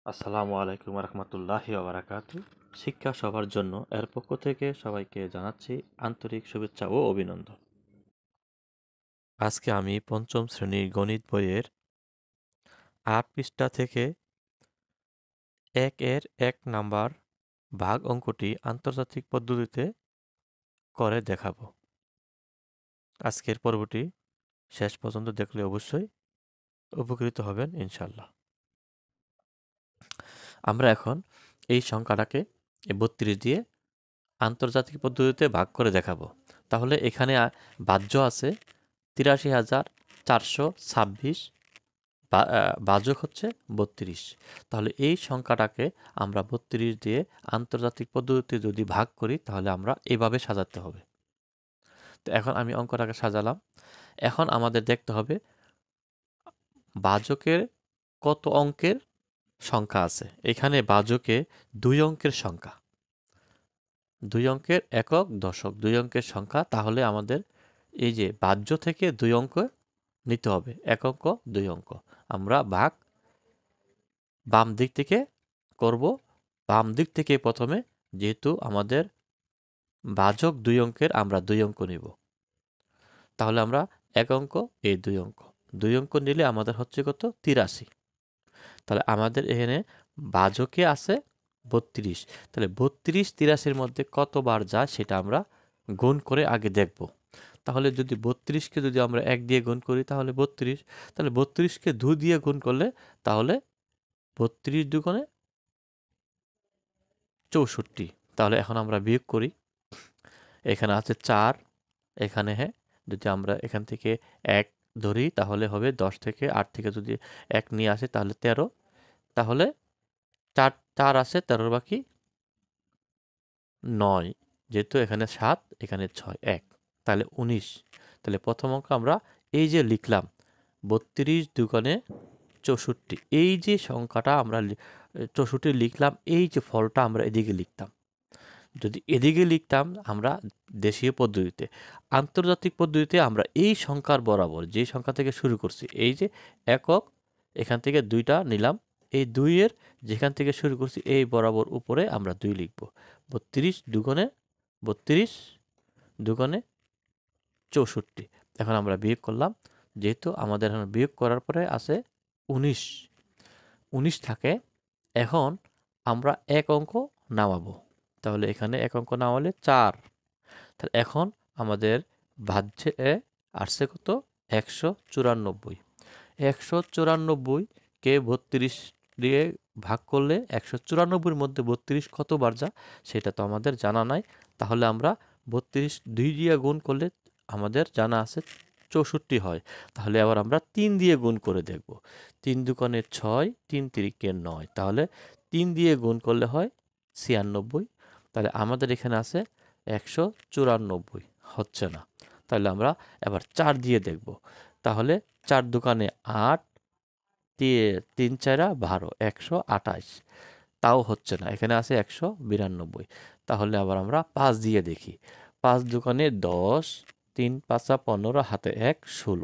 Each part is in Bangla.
আসসালামু আলাইকুম রহমতুল্লাহি ওবারাকাতু। শিক্ষা সবার জন্য এর পক্ষ থেকে সবাইকে জানাচ্ছি আন্তরিক শুভেচ্ছা ও অভিনন্দন। আজকে আমি পঞ্চম শ্রেণীর গণিত বইয়ের ৮ পৃষ্ঠা থেকে ১ নাম্বার ভাগ অঙ্কটি আন্তর্জাতিক পদ্ধতিতে করে দেখাবো। আজকের পর্বটি শেষ পর্যন্ত দেখলে অবশ্যই উপকৃত হবেন ইনশাল্লাহ। আমরা এখন এই সংখ্যাটাকে ৩২ দিয়ে আন্তর্জাতিক পদ্ধতিতে ভাগ করে দেখাবো। তাহলে এখানে বাহ্য আছে ৮৩,৪২৬, ভাজক হচ্ছে ৩২। তাহলে এই সংখ্যাটাকে আমরা ৩২ দিয়ে আন্তর্জাতিক পদ্ধতিতে যদি ভাগ করি তাহলে আমরা এভাবে সাজাতে হবে। তো এখন আমি অঙ্কটাকে সাজালাম। এখন আমাদের দেখতে হবে ভাজকের কত অঙ্কের সংখ্যা আছে। এখানে ভাজকে ২ অঙ্কের সংখ্যা, ২ অঙ্কের একক দশক, ২ অঙ্কের সংখ্যা। তাহলে আমাদের এই যে ভাজ্য থেকে ২ অঙ্ক নিতে হবে, ১ অঙ্ক ২ অঙ্ক। আমরা ভাগ বাম দিক থেকে করব। বাম দিক থেকে প্রথমে, যেহেতু আমাদের ভাজক ২ অঙ্কের, আমরা ২ অঙ্ক নিব। তাহলে আমরা ১ অঙ্ক, এই ২ অঙ্ক, ২ অঙ্ক নিলে আমাদের হচ্ছে কত? ৮৩। তাহলে আমাদের এখানে ভাজকে আছে ৩২। তাহলে ৩২ ৮৩-র মধ্যে কতবার যায় সেটা আমরা গুণ করে আগে দেখব। তাহলে যদি ৩২-কে যদি আমরা ১ দিয়ে গুণ করি তাহলে ৩২। তাহলে ৩২-কে ২ দিয়ে গুণ করলে তাহলে ৩২ দুগুণে ৬৪। তাহলে এখন আমরা বিয়োগ করি। এখানে আছে ৪, এখানে যদি আমরা এখান থেকে ১ ধরি তাহলে হবে ১০ থেকে ৮ থেকে যদি ১ নিয়ে আসে তাহলে ১৩। তাহলে ৪ আছে, ১৩ বাকি ৯, যেহেতু এখানে ৭, এখানে ৬, ১, তাহলে ১৯। তাহলে প্রথম অঙ্ক আমরা এই যে লিখলাম ৩২ দুগুণে ৬৪, এই যে সংখ্যাটা আমরা ৬৪ লিখলাম, এই যে ফলটা আমরা এদিকে লিখতাম। যদি এদিকে লিখতাম আমরা দেশীয় পদ্ধতিতে, আন্তর্জাতিক পদ্ধতিতে আমরা এই সংখ্যার বরাবর, যে সংখ্যা থেকে শুরু করছি, এই যে একক, এখান থেকে ২টা নিলাম, এই ২ এর যেখান থেকে শুরু করছি এই বরাবর উপরে আমরা ২ লিখব। ৩২ দুগুণে ৩২ দুগুণে ৬৪। এখন আমরা বিয়োগ করলাম। যেহেতু আমাদের এখন বিয়োগ করার পরে আছে ১৯, ১৯ থাকে। এখন আমরা ১ অঙ্ক নামাবো। তাহলে এখানে ১ অঙ্ক নামালে ৪। তাহলে এখন আমাদের ভাজ্যে আসছে কত? ১৯৪। ১৯৪কে ৩২ দিয়ে ভাগ করলে ১৯৪-র মধ্যে ৩২ কতবার যায় সেটা তো আমাদের জানা নাই। তাহলে আমরা ৩২ ২ দিয়ে গুণ করলে আমাদের জানা আছে ৬৪ হয়। তাহলে আবার আমরা ৩ দিয়ে গুণ করে দেখব। ৩ দুগুণে ৬, ৩ তিরিকে ৯। তাহলে ৩ দিয়ে গুণ করলে হয় ৯৬। তাহলে আমাদের এখানে আছে ১৯৪, হচ্ছে না। তাহলে আমরা এবার ৪ দিয়ে দেখব। তাহলে ৪ দুগুণে ৮, ৩ চারা ১২, ১২৮, তাও হচ্ছে না। এখানে আছে ১৯২। তাহলে আবার আমরা ৫ দিয়ে দেখি। ৫ দুগুণে ১০, ৩ পাঁচা ১৫, হাতে ১ ১৬,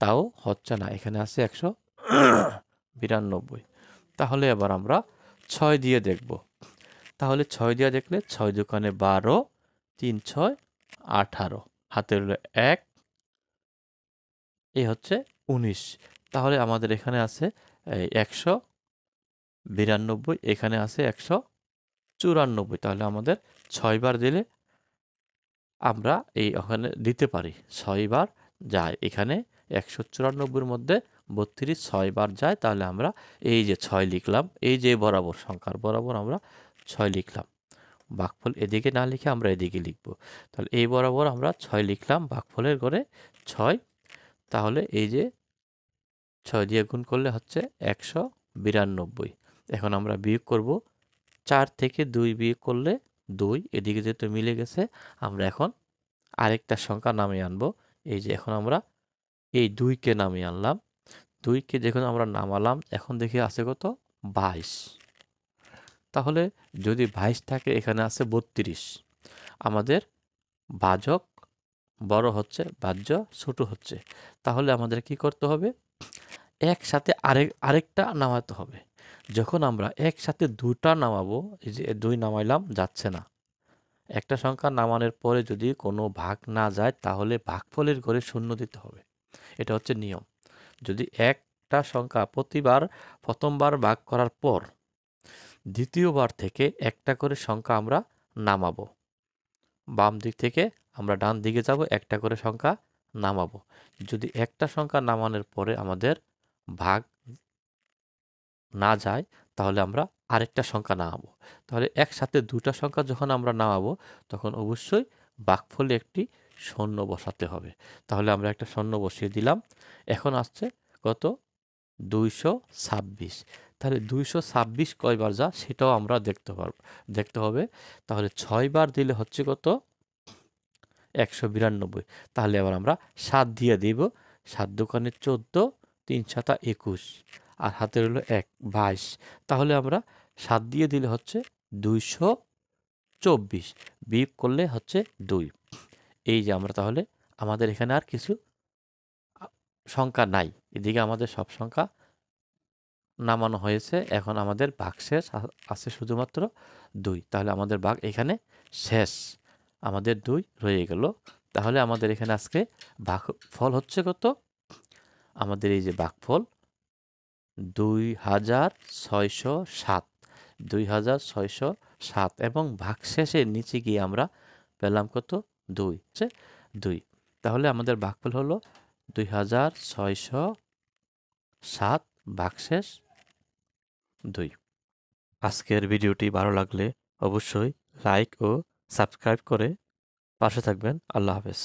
তাও হচ্ছে না। এখানে আছে ১৯২। তাহলে এবার আমরা ৬ দিয়ে দেখব। তাহলে ৬ দিয়ে দেখলে ৬ দুগুণে ১২, ৩ ৬ ১৮, হাতে রইল ১, এই হচ্ছে ১৯। তাহলে আমাদের এখানে আছে ১৯২, এখানে আছে ১৯৪। তাহলে আমাদের ৬ বার দিলে আমরা এই ওখানে দিতে পারি, ৬ বার যায়। এখানে ১৯৪-র মধ্যে ৩২ ৬ বার যায়। তাহলে আমরা এই যে ৬ লিখলাম, এই যে বরাবর সংখ্যার বরাবর আমরা ৬ লিখলাম। ভাগফল এদিকে না লিখে আমরা এদিকে লিখব। তাহলে এই বরাবর আমরা ৬ লিখলাম, ভাগফলের ঘরে ৬। তাহলে এই যে ৬ দিয়ে গুণ করলে হচ্ছে ১৯২। এখন আমরা বিয়োগ করব। ৪ থেকে ২ বিয়োগ করলে ২, এদিকে যেহেতু মিলে গেছে আমরা এখন আরেকটা সংখ্যা নামিয়ে আনবো। এই যে এখন আমরা এই ২কে নামিয়ে আনলাম। ২কে যখন আমরা নামালাম এখন দেখি আছে কত? ২২। তাহলে যদি ২২ থাকে, এখানে আছে ৩২। আমাদের ভাজক বড় হচ্ছে, ভাজ্য ছোট হচ্ছে। তাহলে আমাদের কি করতে হবে? একসাথে আরেকটা নামাতে হবে। যখন আমরা একসাথে দুটা নামাবো, এই যে 2 নামাইলাম, যাচ্ছে না। একটা সংখ্যা নামানোর পরে যদি কোনো ভাগ না যায় তাহলে ভাগফলের ঘরে 0 দিতে হবে। এটা হচ্ছে নিয়ম। যদি একটা সংখ্যা প্রথমবার ভাগ করার পর দ্বিতীয়বার থেকে একটা করে সংখ্যা আমরা নামাবো। বাম দিক থেকে আমরা ডান দিকে যাব, একটা করে সংখ্যা নামাবো। যদি একটা সংখ্যা নামানোর পরে আমাদের ভাগ না যায় তাহলে আমরা আরেকটা সংখ্যা নামাবো। তাহলে একসাথে দুটা সংখ্যা যখন আমরা নামাবো তখন অবশ্যই ভাগফলে একটি শূন্য বসাতে হবে। তাহলে আমরা একটা শূন্য বসিয়ে দিলাম। এখন আসছে কত? 226। তাহলে 226 কয়বার যা সেটাও আমরা দেখতে হবে। তাহলে 6 বার দিলে হচ্ছে কত? 192। তাহলে আবার আমরা 7 দিয়ে দিব। 7 দোকানে 14, 3 সাতা 21, আর হাতে রইল 1, 22। তাহলে আমরা 7 দিয়ে দিলে হচ্ছে 224, বিয়োগ করলে হচ্ছে 2। এই যে আমরা তাহলে আমাদের এখানে আর কিছু আ সংখ্যা নাই। এদিকে আমাদের সব সংখ্যা নামানো হয়েছে। এখন আমাদের ভাগশেষ আছে শুধুমাত্র 2। তাহলে আমাদের ভাগ এখানে শেষ। আমাদের 2 রয়ে গেল। তাহলে আমাদের এখানে আজকে ভাগফল হচ্ছে কত? আমাদের এই যে ভাগফল 2607, 2607, এবং ভাগশেষের নিচে গিয়ে আমরা পেলাম কত? 2, 2। তাহলে আমাদের ভাগফল হলো 2607, ভাগশেষ 2। আজকের ভিডিওটি ভালো লাগলে অবশ্যই লাইক ও সাবস্ক্রাইব করে পাশে থাকবেন। আল্লাহ হাফেজ।